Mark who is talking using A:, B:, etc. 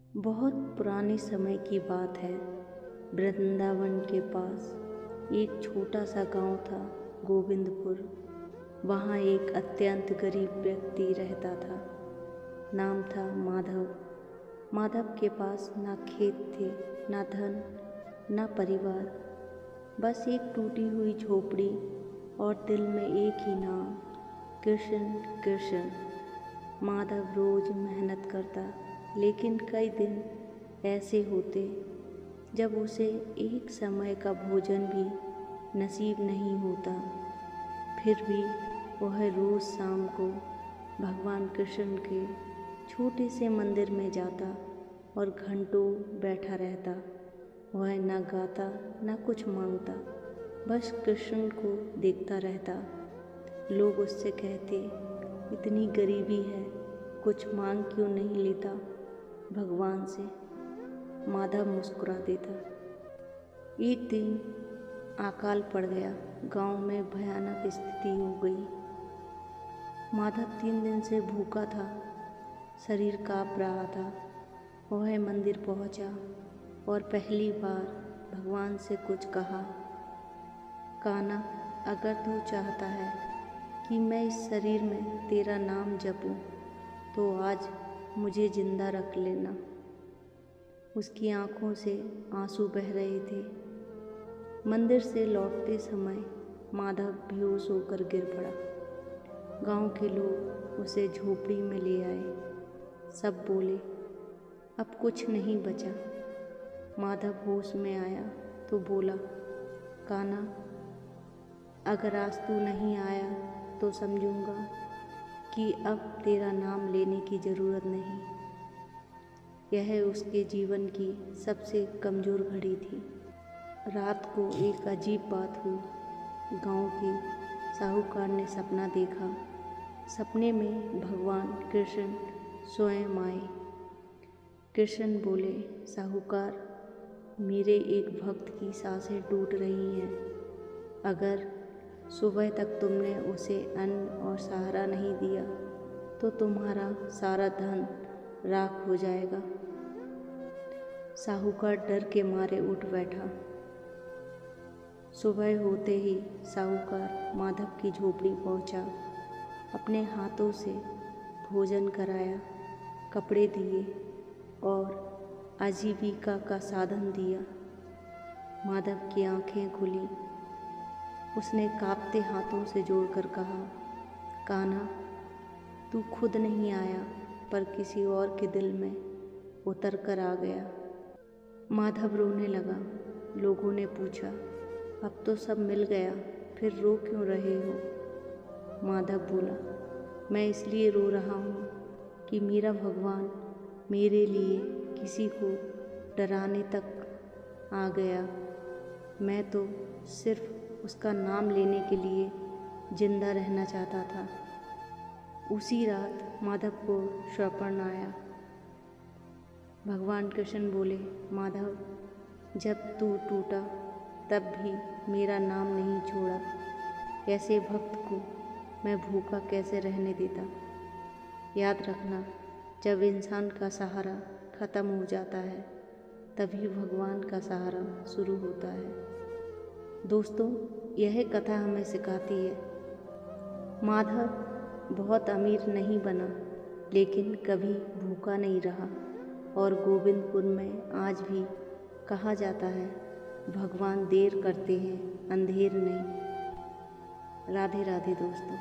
A: बहुत पुराने समय की बात है। वृंदावन के पास एक छोटा सा गांव था, गोविंदपुर। वहाँ एक अत्यंत गरीब व्यक्ति रहता था। नाम था माधव। माधव के पास ना खेत थे, ना धन, ना परिवार, बस एक टूटी हुई झोपड़ी और दिल में एक ही नाम, कृष्ण कृष्ण। माधव रोज मेहनत करता, लेकिन कई दिन ऐसे होते जब उसे एक समय का भोजन भी नसीब नहीं होता। फिर भी वह रोज़ शाम को भगवान कृष्ण के छोटे से मंदिर में जाता और घंटों बैठा रहता। वह न गाता न कुछ मांगता, बस कृष्ण को देखता रहता। लोग उससे कहते, इतनी गरीबी है, कुछ मांग क्यों नहीं लेता भगवान से। माधव मुस्कुरा देता। एक दिन अकाल पड़ गया। गांव में भयानक स्थिति हो गई। माधव 3 दिन से भूखा था, शरीर कांप रहा था। वह मंदिर पहुंचा और पहली बार भगवान से कुछ कहा। कान्हा, अगर तू चाहता है कि मैं इस शरीर में तेरा नाम जपूं, तो आज मुझे जिंदा रख लेना। उसकी आंखों से आंसू बह रहे थे। मंदिर से लौटते समय माधव बेहोश होकर गिर पड़ा। गांव के लोग उसे झोपड़ी में ले आए। सब बोले, अब कुछ नहीं बचा। माधव होश में आया तो बोला, कान्हा, अगर आज तू नहीं आया तो समझूंगा कि अब तेरा नाम लेने की ज़रूरत नहीं। यह उसके जीवन की सबसे कमज़ोर घड़ी थी। रात को एक अजीब बात हुई। गांव के साहूकार ने सपना देखा। सपने में भगवान कृष्ण स्वयं आए। कृष्ण बोले, साहूकार, मेरे एक भक्त की सांसें टूट रही हैं। अगर सुबह तक तुमने उसे अन्न और सहारा नहीं दिया तो तुम्हारा सारा धन राख हो जाएगा। साहूकार डर के मारे उठ बैठा। सुबह होते ही साहूकार माधव की झोपड़ी पहुंचा। अपने हाथों से भोजन कराया, कपड़े दिए और आजीविका का साधन दिया। माधव की आंखें खुली। उसने कांपते हाथों से जोड़कर कहा, कान्हा, तू खुद नहीं आया, पर किसी और के दिल में उतर कर आ गया। माधव रोने लगा। लोगों ने पूछा, अब तो सब मिल गया, फिर रो क्यों रहे हो? माधव बोला, मैं इसलिए रो रहा हूँ कि मेरा भगवान मेरे लिए किसी को डराने तक आ गया। मैं तो सिर्फ उसका नाम लेने के लिए जिंदा रहना चाहता था। उसी रात माधव को स्वप्न आया। भगवान कृष्ण बोले, माधव, जब तू टूटा तब भी मेरा नाम नहीं छोड़ा। ऐसे भक्त को मैं भूखा कैसे रहने देता। याद रखना, जब इंसान का सहारा ख़त्म हो जाता है तभी भगवान का सहारा शुरू होता है। दोस्तों, यह कथा हमें सिखाती है, माधव बहुत अमीर नहीं बना, लेकिन कभी भूखा नहीं रहा। और गोविंदपुर में आज भी कहा जाता है, भगवान देर करते हैं, अंधेर नहीं। राधे राधे दोस्तों।